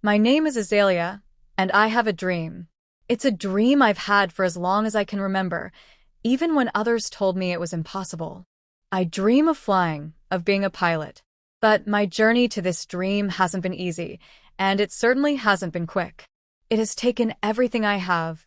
My name is Azalea, and I have a dream. It's a dream I've had for as long as I can remember, even when others told me it was impossible. I dream of flying, of being a pilot. But my journey to this dream hasn't been easy, and it certainly hasn't been quick. It has taken everything I have,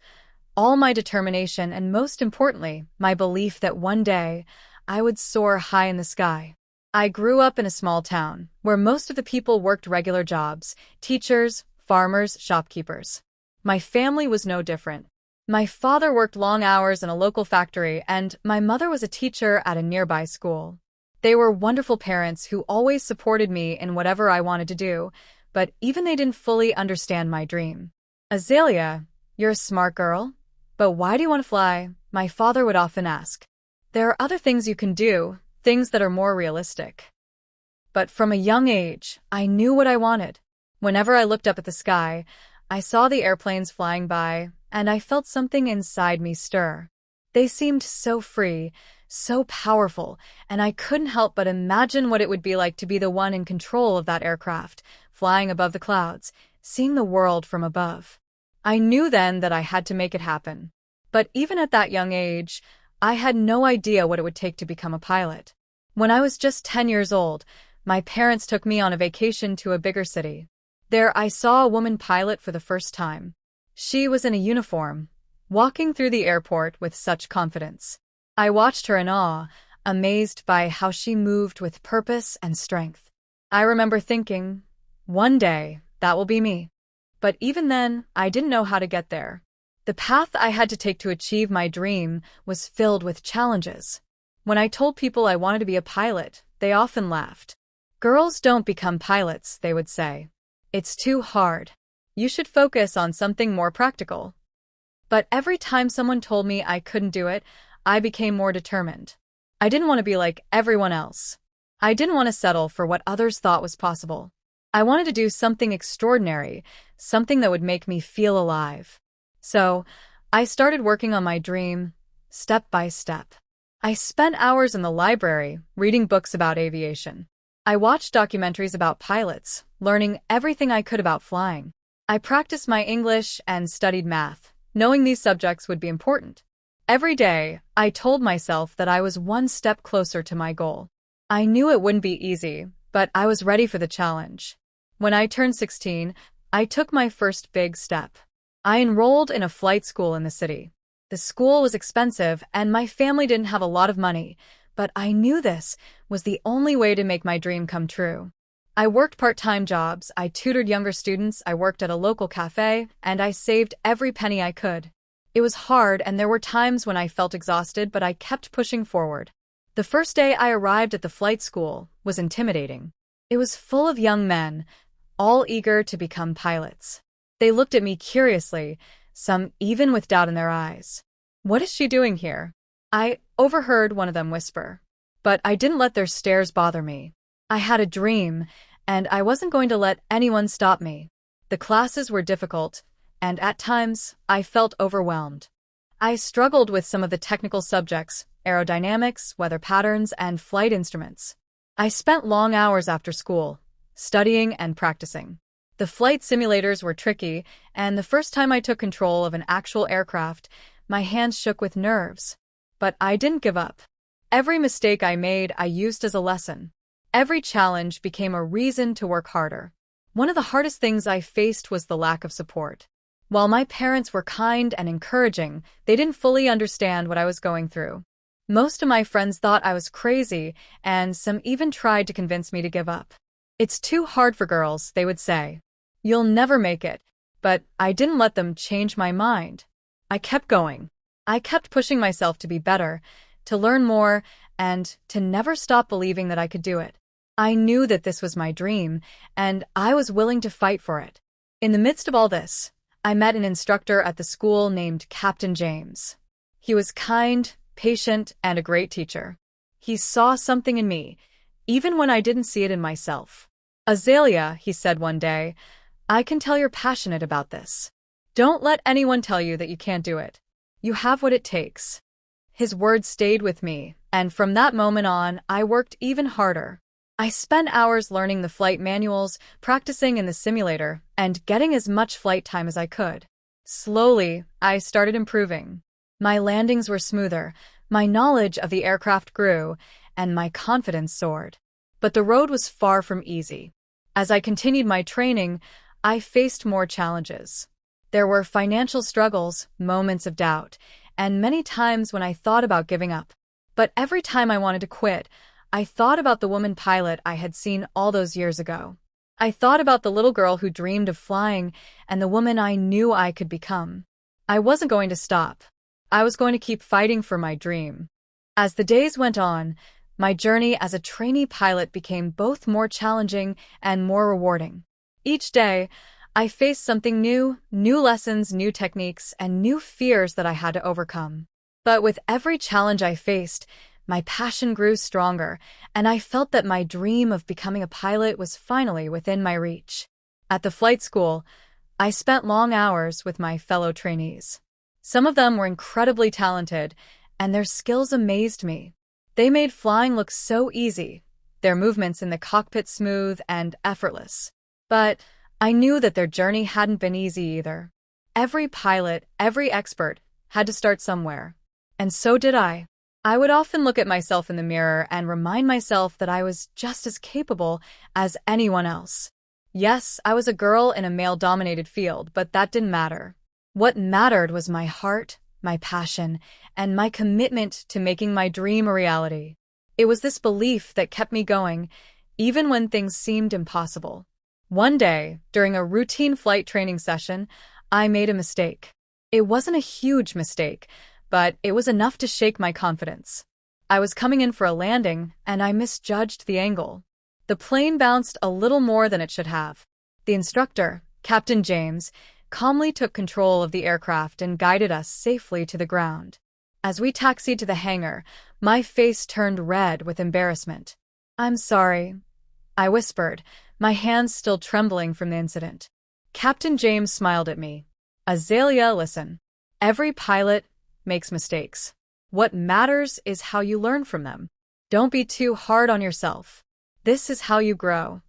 all my determination, and most importantly, my belief that one day I would soar high in the sky. I grew up in a small town where most of the people worked regular jobs: teachers, farmers, shopkeepers. My family was no different. My father worked long hours in a local factory, and my mother was a teacher at a nearby school. They were wonderful parents who always supported me in whatever I wanted to do, but even they didn't fully understand my dream. Azalea, you're a smart girl, but why do you want to fly? My father would often ask. There are other things you can do, things that are more realistic. But from a young age, I knew what I wanted. Whenever I looked up at the sky, I saw the airplanes flying by, and I felt something inside me stir. They seemed so free, so powerful, and I couldn't help but imagine what it would be like to be the one in control of that aircraft, flying above the clouds, seeing the world from above. I knew then that I had to make it happen. But even at that young age, I had no idea what it would take to become a pilot. When I was just 10 years old, my parents took me on a vacation to a bigger city. There I saw a woman pilot for the first time. She was in a uniform, walking through the airport with such confidence. I watched her in awe, amazed by how she moved with purpose and strength. I remember thinking, one day, that will be me. But even then, I didn't know how to get there. The path I had to take to achieve my dream was filled with challenges. When I told people I wanted to be a pilot, they often laughed. Girls don't become pilots, they would say. It's too hard. You should focus on something more practical. But every time someone told me I couldn't do it, I became more determined. I didn't want to be like everyone else. I didn't want to settle for what others thought was possible. I wanted to do something extraordinary, something that would make me feel alive. So, I started working on my dream, step by step. I spent hours in the library, reading books about aviation. I watched documentaries about pilots, learning everything I could about flying. I practiced my English and studied math, knowing these subjects would be important. Every day, I told myself that I was one step closer to my goal. I knew it wouldn't be easy, but I was ready for the challenge. When I turned 16, I took my first big step. I enrolled in a flight school in the city. The school was expensive, and my family didn't have a lot of money, but I knew this was the only way to make my dream come true. I worked part-time jobs, I tutored younger students, I worked at a local cafe, and I saved every penny I could. It was hard, and there were times when I felt exhausted, but I kept pushing forward. The first day I arrived at the flight school was intimidating. It was full of young men, all eager to become pilots. They looked at me curiously, some even with doubt in their eyes. "What is she doing here?" I overheard one of them whisper. But I didn't let their stares bother me. I had a dream, and I wasn't going to let anyone stop me. The classes were difficult, and at times, I felt overwhelmed. I struggled with some of the technical subjects: aerodynamics, weather patterns, and flight instruments. I spent long hours after school, studying and practicing. The flight simulators were tricky, and the first time I took control of an actual aircraft, my hands shook with nerves. But I didn't give up. Every mistake I made, I used as a lesson. Every challenge became a reason to work harder. One of the hardest things I faced was the lack of support. While my parents were kind and encouraging, they didn't fully understand what I was going through. Most of my friends thought I was crazy, and some even tried to convince me to give up. "It's too hard for girls," they would say. "You'll never make it." But I didn't let them change my mind. I kept going. I kept pushing myself to be better, to learn more, and to never stop believing that I could do it. I knew that this was my dream, and I was willing to fight for it. In the midst of all this, I met an instructor at the school named Captain James. He was kind, patient, and a great teacher. He saw something in me, even when I didn't see it in myself. "Azalea," he said one day, "I can tell you're passionate about this. Don't let anyone tell you that you can't do it. You have what it takes." His words stayed with me, and from that moment on, I worked even harder. I spent hours learning the flight manuals, practicing in the simulator, and getting as much flight time as I could. Slowly, I started improving. My landings were smoother, my knowledge of the aircraft grew, and my confidence soared. But the road was far from easy. As I continued my training, I faced more challenges. There were financial struggles, moments of doubt, and many times when I thought about giving up. But every time I wanted to quit, I thought about the woman pilot I had seen all those years ago. I thought about the little girl who dreamed of flying and the woman I knew I could become. I wasn't going to stop. I was going to keep fighting for my dream. As the days went on, my journey as a trainee pilot became both more challenging and more rewarding. Each day, I faced something new lessons, new techniques, and new fears that I had to overcome. But with every challenge I faced, my passion grew stronger, and I felt that my dream of becoming a pilot was finally within my reach. At the flight school, I spent long hours with my fellow trainees. Some of them were incredibly talented, and their skills amazed me. They made flying look so easy, their movements in the cockpit smooth and effortless. But I knew that their journey hadn't been easy either. Every pilot, every expert, had to start somewhere. And so did I. I would often look at myself in the mirror and remind myself that I was just as capable as anyone else. Yes, I was a girl in a male-dominated field, but that didn't matter. What mattered was my heart, my passion, and my commitment to making my dream a reality. It was this belief that kept me going, even when things seemed impossible. One day, during a routine flight training session, I made a mistake. It wasn't a huge mistake, but it was enough to shake my confidence. I was coming in for a landing, and I misjudged the angle. The plane bounced a little more than it should have. The instructor, Captain James, calmly took control of the aircraft and guided us safely to the ground. As we taxied to the hangar, my face turned red with embarrassment. "I'm sorry," I whispered, my hands still trembling from the incident. Captain James smiled at me. "Azalea, listen. Every pilot makes mistakes. What matters is how you learn from them. Don't be too hard on yourself. This is how you grow."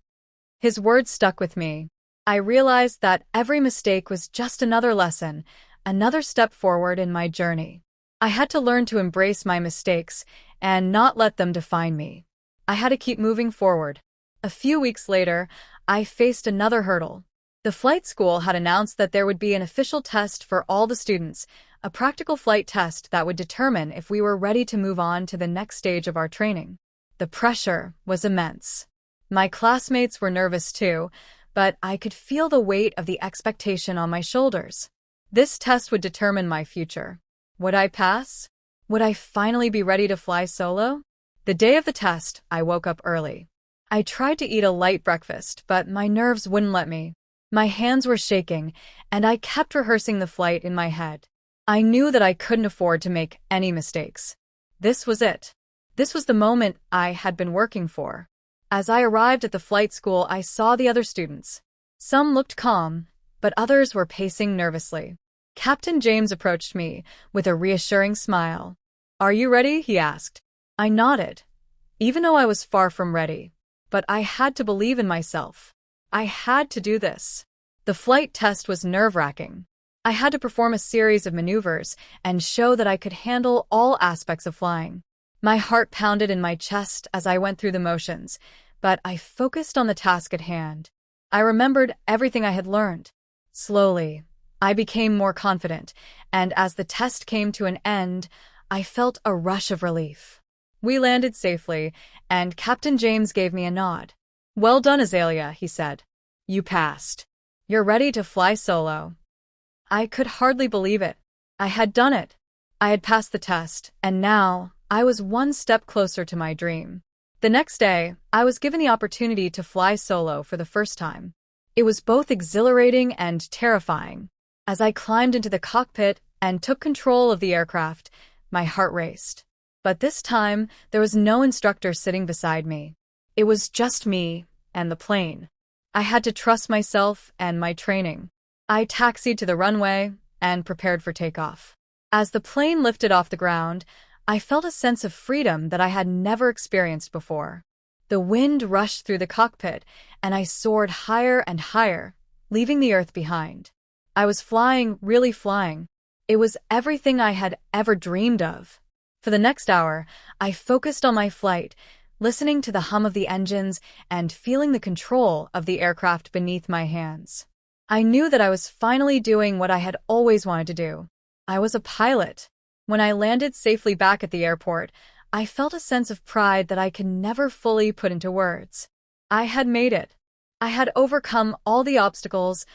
His words stuck with me. I realized that every mistake was just another lesson, another step forward in my journey. I had to learn to embrace my mistakes and not let them define me. I had to keep moving forward. A few weeks later, I faced another hurdle. The flight school had announced that there would be an official test for all the students, a practical flight test that would determine if we were ready to move on to the next stage of our training. The pressure was immense. My classmates were nervous too, but I could feel the weight of the expectation on my shoulders. This test would determine my future. Would I pass? Would I finally be ready to fly solo? The day of the test, I woke up early. I tried to eat a light breakfast, but my nerves wouldn't let me. My hands were shaking, and I kept rehearsing the flight in my head. I knew that I couldn't afford to make any mistakes. This was it. This was the moment I had been working for. As I arrived at the flight school, I saw the other students. Some looked calm, but others were pacing nervously. Captain James approached me with a reassuring smile. "Are you ready?" he asked. I nodded, even though I was far from ready. But I had to believe in myself. I had to do this. The flight test was nerve-wracking. I had to perform a series of maneuvers and show that I could handle all aspects of flying. My heart pounded in my chest as I went through the motions, but I focused on the task at hand. I remembered everything I had learned. Slowly, I became more confident, and as the test came to an end, I felt a rush of relief. We landed safely, and Captain James gave me a nod. "Well done, Azalea," he said. "You passed. You're ready to fly solo." I could hardly believe it. I had done it. I had passed the test, and now I was one step closer to my dream. The next day, I was given the opportunity to fly solo for the first time. It was both exhilarating and terrifying. As I climbed into the cockpit and took control of the aircraft, my heart raced. But this time, there was no instructor sitting beside me. It was just me and the plane. I had to trust myself and my training. I taxied to the runway and prepared for takeoff. As the plane lifted off the ground, I felt a sense of freedom that I had never experienced before. The wind rushed through the cockpit, and I soared higher and higher, leaving the earth behind. I was flying, really flying. It was everything I had ever dreamed of. For the next hour, I focused on my flight, listening to the hum of the engines and feeling the control of the aircraft beneath my hands. I knew that I was finally doing what I had always wanted to do. I was a pilot. When I landed safely back at the airport, I felt a sense of pride that I could never fully put into words. I had made it. I had overcome all the obstacles,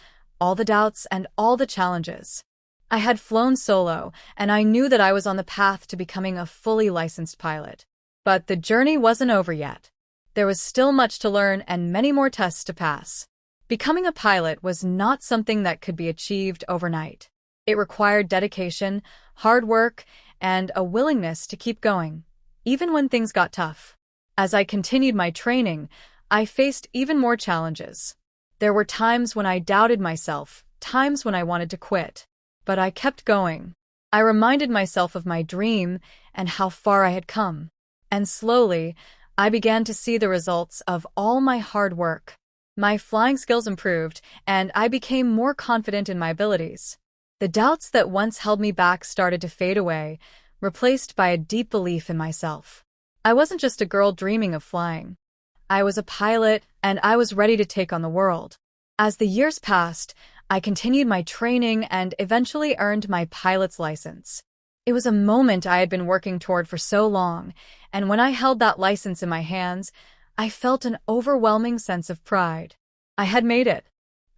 all the doubts, and all the challenges. I had flown solo, and I knew that I was on the path to becoming a fully licensed pilot. But the journey wasn't over yet. There was still much to learn and many more tests to pass. Becoming a pilot was not something that could be achieved overnight. It required dedication, hard work, and a willingness to keep going, even when things got tough. As I continued my training, I faced even more challenges. There were times when I doubted myself, times when I wanted to quit. But I kept going. I reminded myself of my dream and how far I had come. And slowly, I began to see the results of all my hard work. My flying skills improved, and I became more confident in my abilities. The doubts that once held me back started to fade away, replaced by a deep belief in myself. I wasn't just a girl dreaming of flying. I was a pilot, and I was ready to take on the world. As the years passed, I continued my training and eventually earned my pilot's license. It was a moment I had been working toward for so long, and when I held that license in my hands, I felt an overwhelming sense of pride. I had made it.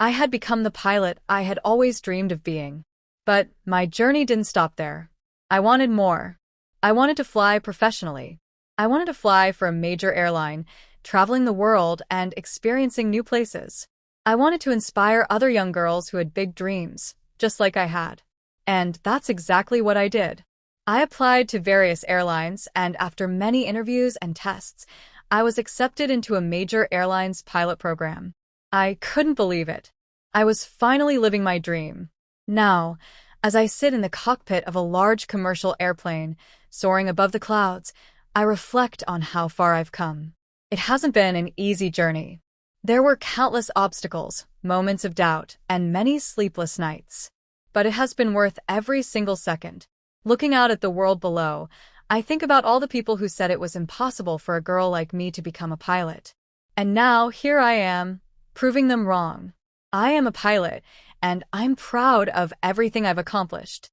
I had become the pilot I had always dreamed of being. But my journey didn't stop there. I wanted more. I wanted to fly professionally. I wanted to fly for a major airline, traveling the world and experiencing new places. I wanted to inspire other young girls who had big dreams, just like I had. And that's exactly what I did. I applied to various airlines, and after many interviews and tests, I was accepted into a major airline's pilot program. I couldn't believe it. I was finally living my dream. Now, as I sit in the cockpit of a large commercial airplane, soaring above the clouds, I reflect on how far I've come. It hasn't been an easy journey. There were countless obstacles, moments of doubt, and many sleepless nights. But it has been worth every single second. Looking out at the world below, I think about all the people who said it was impossible for a girl like me to become a pilot. And now, here I am, proving them wrong. I am a pilot, and I'm proud of everything I've accomplished.